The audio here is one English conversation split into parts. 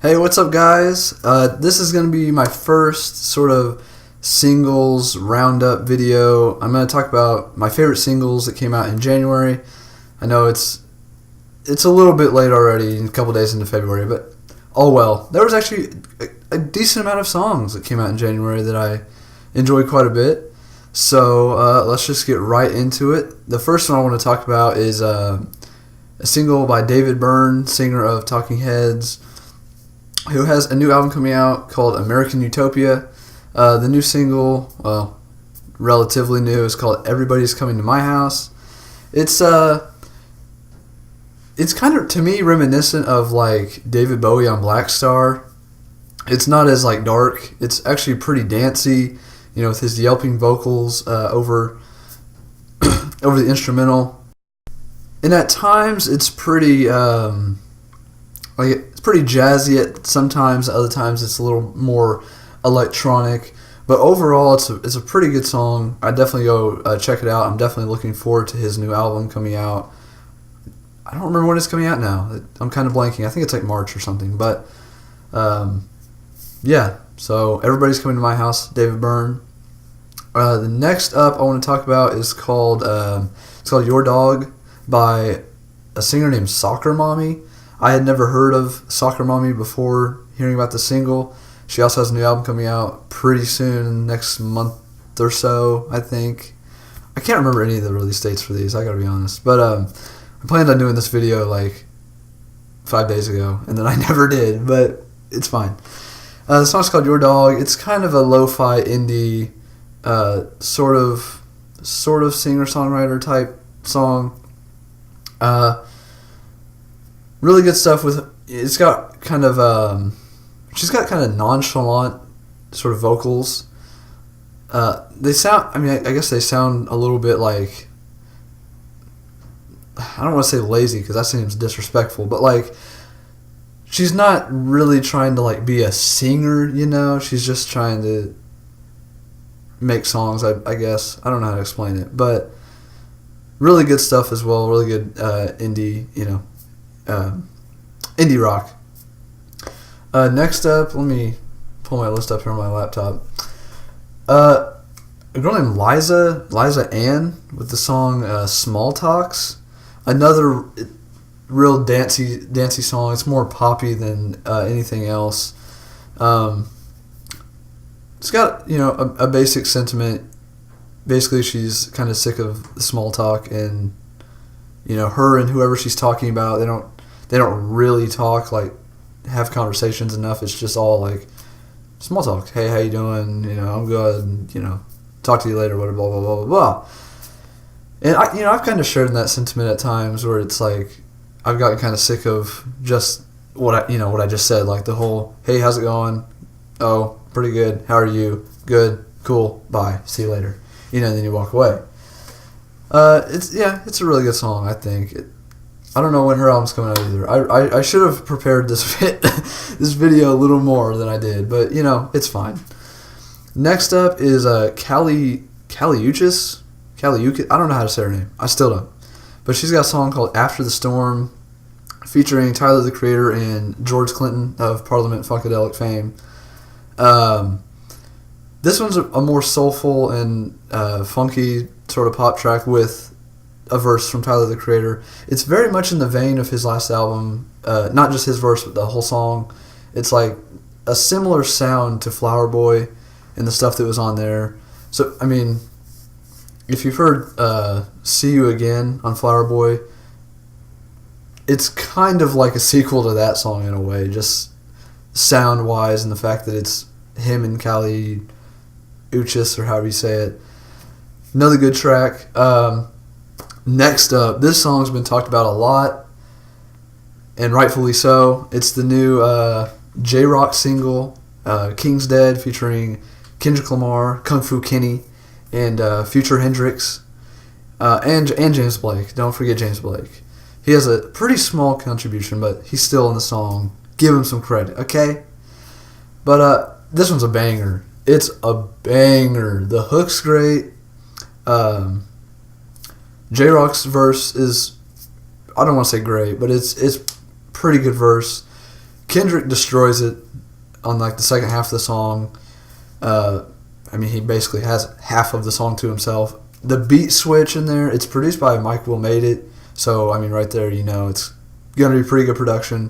Hey, what's up, guys? This is going to be my first sort of singles roundup video. I'm going to talk about my favorite singles that came out in January. I know it's a little bit late already, a couple days into February, but oh well. There was actually a decent amount of songs that came out in January that I enjoyed quite a bit. So let's just get right into it. The first one I want to talk about is a single by David Byrne, singer of Talking Heads, who has a new album coming out called American Utopia. The new single, well, relatively new, is called Everybody's Coming to My House. It's kind of, to me, reminiscent of like David Bowie on Black Star. It's not as like dark. It's actually pretty dancey, with his yelping vocals over the instrumental. And at times it's pretty it's pretty jazzy at sometimes. Other times it's a little more electronic. But overall, it's a pretty good song. I definitely go check it out. I'm definitely looking forward to his new album coming out. I don't remember when it's coming out now. I'm kind of blanking. I think it's like March or something. But yeah. So Everybody's Coming to My House, David Byrne. The next up I want to talk about is called Your Dog by a singer named Soccer Mommy. I had never heard of Soccer Mommy before hearing about the single. She also has a new album coming out pretty soon, next month or so, I think. I can't remember any of the release dates for these, I gotta be honest. But I planned on doing this video like 5 days ago, and then I never did, but it's fine. The song's called Your Dog. It's kind of a lo-fi indie sort of singer-songwriter type song. Really good stuff it's got kind of she's got kind of nonchalant sort of vocals. They sound, I guess they sound a little bit like, I don't want to say lazy because that seems disrespectful, but like she's not really trying to like be a singer, she's just trying to make songs, I guess. I don't know how to explain it, but really good stuff as well. Really good indie, indie rock. Next up, let me pull my list up here on my laptop. A girl named Liza Ann, with the song Small Talks. Another real dancey song. It's more poppy than anything else. It's got, a basic sentiment. Basically, she's kind of sick of the small talk, and her and whoever she's talking about, they don't really talk, like have conversations enough. It's just all like small talk. Hey, how you doing? I'm good. Talk to you later. Blah blah blah blah blah. And I've kind of shared in that sentiment at times where it's like I've gotten kind of sick of just what I just said, like the whole hey, how's it going? Oh, pretty good. How are you? Good. Cool. Bye. See you later. And then you walk away. It's a really good song, I think. I don't know when her album's coming out either. I should have prepared this video a little more than I did, but it's fine. Next up is Kaliuchis. I don't know how to say her name. I still don't. But she's got a song called After the Storm, featuring Tyler the Creator and George Clinton of Parliament Funkadelic fame. This one's a more soulful and funky sort of pop track with a verse from Tyler the Creator. It's very much in the vein of his last album, not just his verse, but the whole song. It's like a similar sound to Flower Boy and the stuff that was on there. So, if you've heard See You Again on Flower Boy, it's kind of like a sequel to that song in a way, just sound-wise, and the fact that it's him and Kali Uchis, or however you say it. Another good track. Next up, this song's been talked about a lot, and rightfully so. It's the new J-Rock single, King's Dead, featuring Kendrick Lamar, Kung Fu Kenny, and Future Hendrix, and James Blake. Don't forget James Blake. He has a pretty small contribution, but he's still in the song. Give him some credit, okay? But this one's a banger. It's a banger. The hook's great. J-Rock's verse is, I don't want to say great, but it's pretty good verse. Kendrick destroys it on like the second half of the song. He basically has half of the song to himself. The beat switch in there, it's produced by Mike Will Made It. So, right there, it's going to be pretty good production.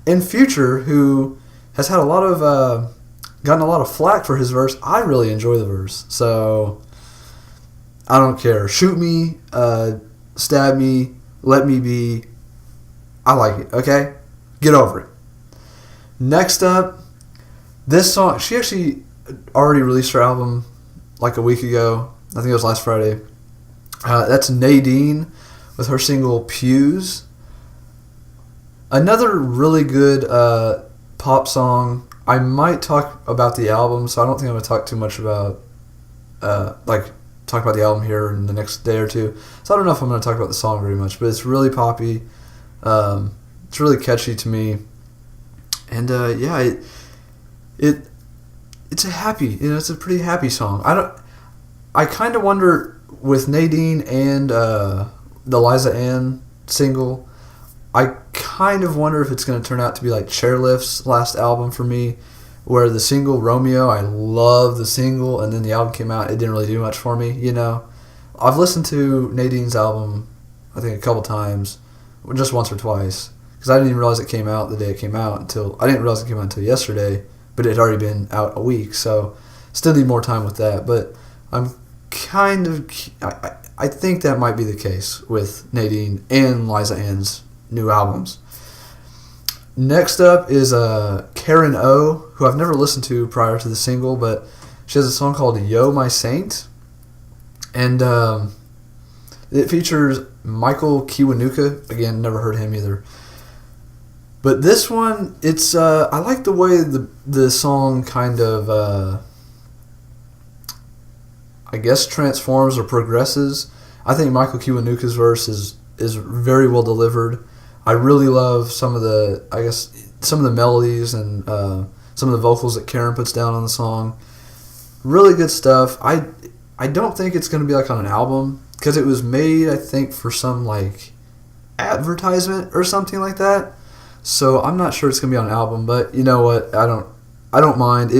And Future, who has had gotten a lot of flack for his verse, I really enjoy the verse. So, I don't care. Shoot me, stab me, let me be. I like it, okay? Get over it. Next up, this song, she actually already released her album like a week ago. I think it was last Friday. That's Nadine with her single Pews. Another really good pop song. I might talk about the album, so I don't think I'm going to talk too much about talk about the album here in the next day or two. So I don't know if I'm going to talk about the song very much, but it's really poppy. It's really catchy to me. And it's a happy, it's a pretty happy song. I kind of wonder with Nadine and the Liza Ann single, I kind of wonder if it's going to turn out to be like Chairlift's last album for me, where the single Romeo, I love the single, and then the album came out, it didn't really do much for me, I've listened to Nadine's album, I think a couple times, just once or twice, because I didn't even realize it came out the day it came out I didn't realize it came out until yesterday, but it had already been out a week, so still need more time with that, but I'm I think that might be the case with Nadine and Liza Ann's new albums. Next up is Karen O, who I've never listened to prior to the single, but she has a song called Yo My Saint, and it features Michael Kiwanuka. Again, never heard him either. But this one, it's I like the way the song kind of I guess transforms or progresses. I think Michael Kiwanuka's verse is very well delivered. I really love some of the melodies and some of the vocals that Karen puts down on the song. Really good stuff. I don't think it's going to be like on an album because it was made, I think, for some like advertisement or something like that. So I'm not sure it's going to be on an album, but you know what? I don't mind.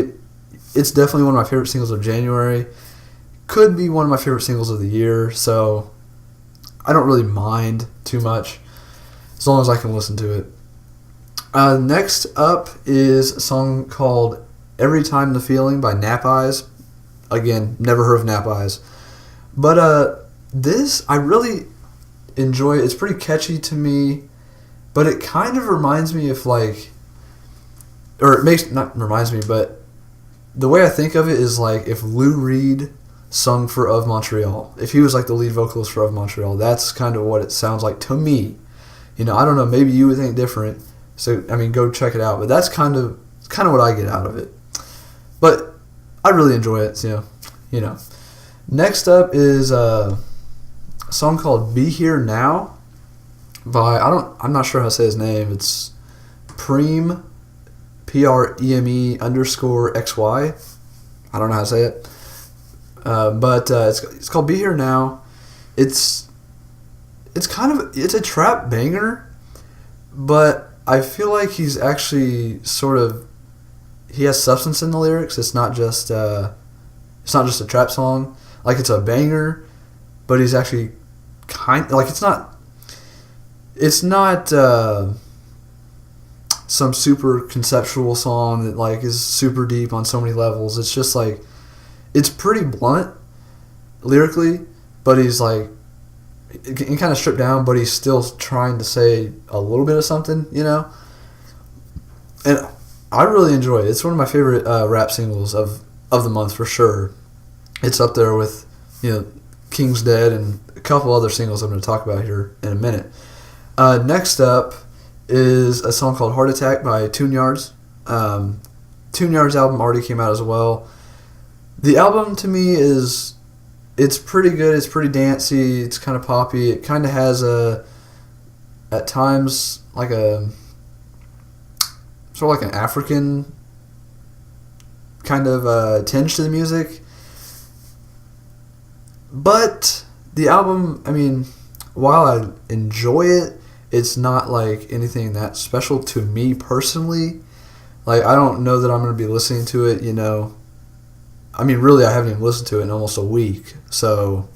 It's definitely one of my favorite singles of January. Could be one of my favorite singles of the year, so I don't really mind too much as long as I can listen to it. Next up is a song called Every Time the Feeling by Knapp Eyes. Again, never heard of Knapp Eyes. But this, I really enjoy it. It's pretty catchy to me, but it kind of reminds me of but the way I think of it is like if Lou Reed sung for Of Montreal. If he was like the lead vocalist for Of Montreal, that's kind of what it sounds like to me. I don't know, maybe you would think different. So, go check it out. But that's kind of what I get out of it. But I really enjoy it, Next up is a song called Be Here Now by, I'm not sure how to say his name. It's Preme, PREME _XY. I don't know how to say it. But it's called Be Here Now. It's a trap banger, but I feel like he's actually he has substance in the lyrics. It's not just a trap song. Like, it's a banger, but he's actually it's not some super conceptual song that like is super deep on so many levels. It's just like, it's pretty blunt lyrically, but he's like, he kind of stripped down, but he's still trying to say a little bit of something, And I really enjoy it. It's one of my favorite rap singles of the month for sure. It's up there with, King's Dead and a couple other singles I'm going to talk about here in a minute. Next up is a song called Heart Attack by Tune Yards. Tune Yards' album already came out as well. The album to me it's pretty good. It's pretty dancey. It's kind of poppy. It kind of has at times like a sort of like an African kind of tinge to the music. But the album, while I enjoy it, it's not like anything that special to me personally. Like, I don't know that I'm going to be listening to it, I mean, really, I haven't even listened to it in almost a week. So,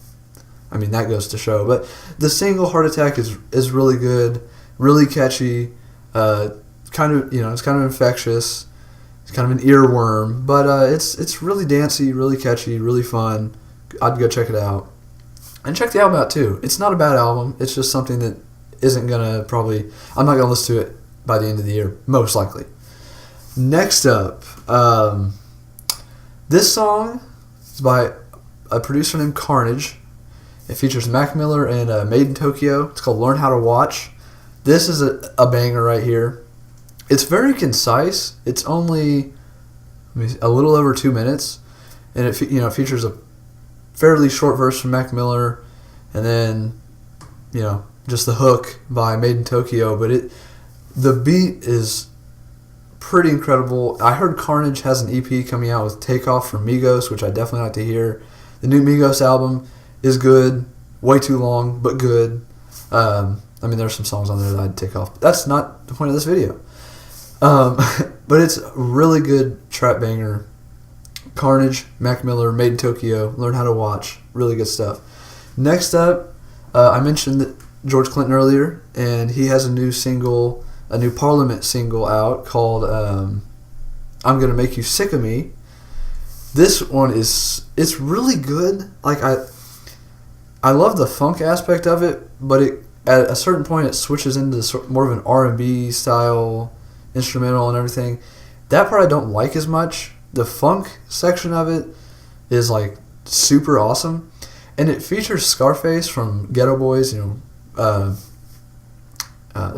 I mean, that goes to show. But the single, Heart Attack, is really good, really catchy, kind of, it's kind of infectious. It's kind of an earworm, but it's really dancey, really catchy, really fun. I'd go check it out. And check the album out, too. It's not a bad album. It's just something that isn't going to I'm not going to listen to it by the end of the year, most likely. Next up, this song is by a producer named Carnage. It features Mac Miller and Made in Tokyo. It's called Learn How to Watch. This is a banger right here. It's very concise. It's only a little over 2 minutes, and it features a fairly short verse from Mac Miller, and then just the hook by Made in Tokyo. But the beat is pretty incredible. I heard Carnage has an EP coming out with Takeoff from Migos, which I definitely like to hear. The new Migos album is good, way too long, but good. I mean, there's some songs on there that I'd take off. But that's not the point of this video. But it's a really good trap banger. Carnage, Mac Miller, Made in Tokyo, Learn How to Watch. Really good stuff. Next up, I mentioned George Clinton earlier, and he has a new Parliament single out called I'm Gonna Make You Sick of Me. This one it's really good. Like, I love the funk aspect of it, but at a certain point it switches into more of an R&B style instrumental and everything. That part I don't like as much. The funk section of it is like super awesome, and it features Scarface from Ghetto Boys,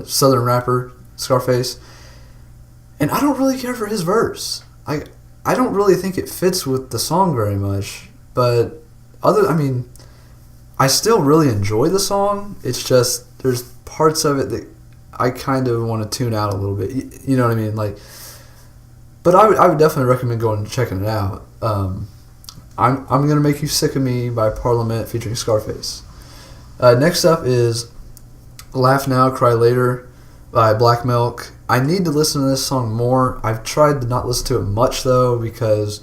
Southern rapper Scarface. And I don't really care for his verse. I don't really think it fits with the song very much, but I still really enjoy the song. It's just there's parts of it that I kind of want to tune out a little bit. You know what I mean? Like, but I would definitely recommend going and checking it out. I'm Gonna Make You Sick of Me by Parliament featuring Scarface. Next up is Laugh Now, Cry Later by Black Milk. I need to listen to this song more. I've tried to not listen to it much, though, because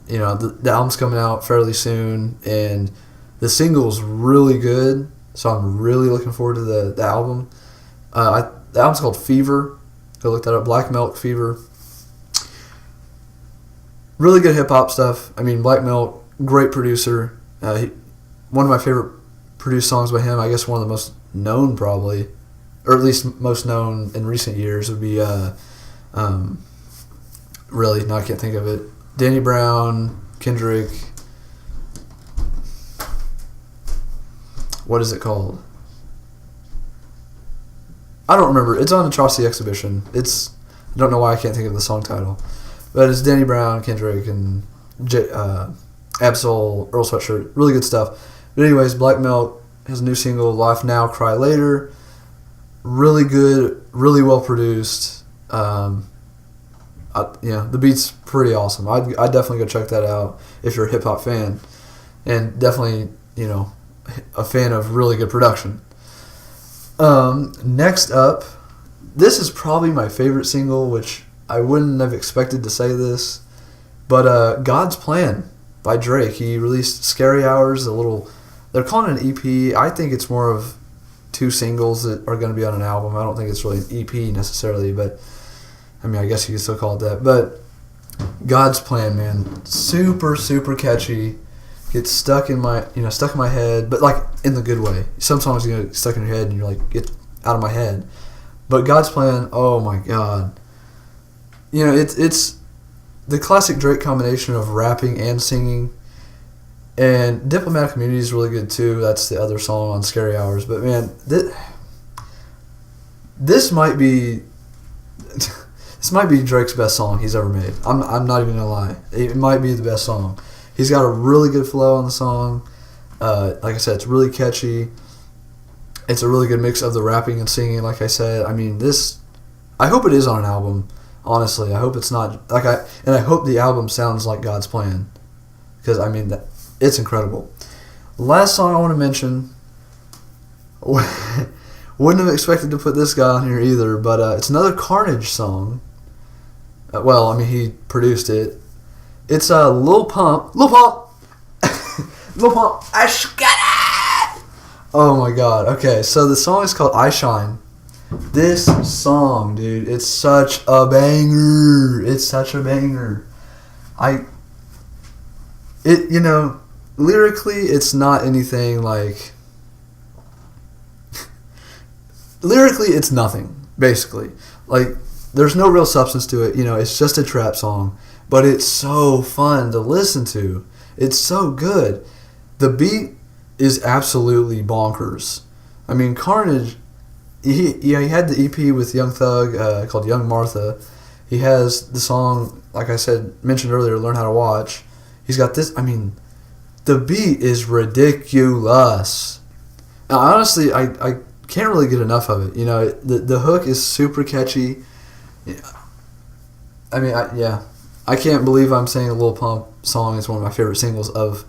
the album's coming out fairly soon, and the single's really good, so I'm really looking forward to the album. The album's called Fever. Go look that up. Black Milk, Fever. Really good hip-hop stuff. I mean, Black Milk, great producer. One of my favorite produced songs by him, I guess one of the most known probably, or at least most known in recent years, would be, really, no, I can't think of it. Danny Brown, Kendrick, what is it called? I don't remember. It's on Atrocity Exhibition. I don't know why I can't think of the song title. But it's Danny Brown, Kendrick, and Absol, Earl Sweatshirt. Really good stuff. But anyways, Black Milk has a new single, Laugh Now, Cry Later. Really good, really well produced. The beat's pretty awesome. I'd definitely go check that out if you're a hip-hop fan. And definitely, a fan of really good production. Next up, this is probably my favorite single, which I wouldn't have expected to say this, but God's Plan by Drake. He released Scary Hours, they're calling it an EP. I think it's more of 2 singles that are going to be on an album. I don't think it's really an EP necessarily, but I mean, I guess you could still call it that. But God's Plan, man, super, super catchy. Gets stuck in my head, but like in the good way. Some songs get stuck in your head and you're like, get out of my head. But God's Plan, oh my God. It's the classic Drake combination of rapping and singing. And Diplomatic Community is really good too. That's the other song on Scary Hours. But man, this might be Drake's best song he's ever made. I'm not even gonna lie. It might be the best song. He's got a really good flow on the song. Like I said, it's really catchy. It's a really good mix of the rapping and singing. Like I said, I mean, I hope it is on an album. Honestly, I hope it's not and I hope the album sounds like God's Plan, because I mean it's incredible. Last song I want to mention, Wouldn't have expected to put this guy on here either, but it's another Carnage song. Well, I mean, he produced it. It's Lil Pump. Lil Pump! Lil Pump! I got it! Oh my god. Okay, so the song is called I Shine. This song, dude, it's such a banger. It's such a banger. Lyrically, it's not anything like... Lyrically, it's nothing, basically. Like, there's no real substance to it. It's just a trap song. But it's so fun to listen to. It's so good. The beat is absolutely bonkers. I mean, Carnage, he had the EP with Young Thug called Young Martha. He has the song, like I mentioned earlier, Learn How to Watch. He's got this, I mean, the beat is ridiculous. Now, honestly, I can't really get enough of it. The hook is super catchy. I mean, I can't believe I'm saying a Lil Pump song is one of my favorite singles of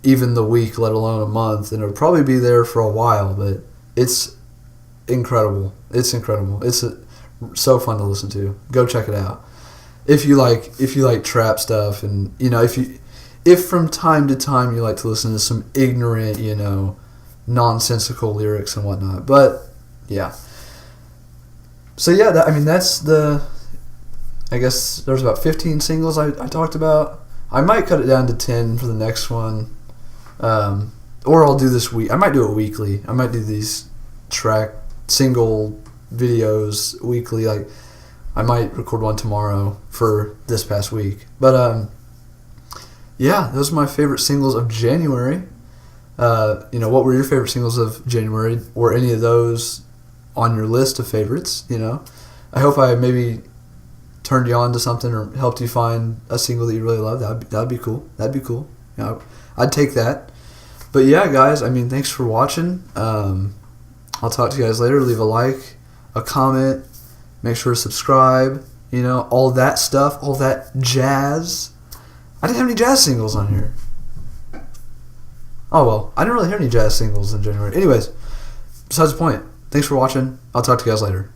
even the week, let alone a month. And it'll probably be there for a while, but it's incredible. It's incredible. It's so fun to listen to. Go check it out. If you like trap stuff, and if from time to time you like to listen to some ignorant, nonsensical lyrics and whatnot. But yeah. So yeah, that's the... I guess there's about 15 singles I talked about. I might cut it down to 10 for the next one. Or I'll do this week. I might do it weekly. I might do these single videos weekly. Like, I might record one tomorrow for this past week. But, yeah, those are my favorite singles of January. What were your favorite singles of January? Were any of those on your list of favorites? I hope I maybe turned you on to something or helped you find a single that you really love. That'd be cool. I'd take that. But yeah, guys, thanks for watching. I'll talk to you guys later. Leave a like, a comment, make sure to subscribe, all that stuff, all that jazz. I didn't have any jazz singles on here. Oh well, I didn't really hear any jazz singles in January. Anyways, besides the point, thanks for watching. I'll talk to you guys later.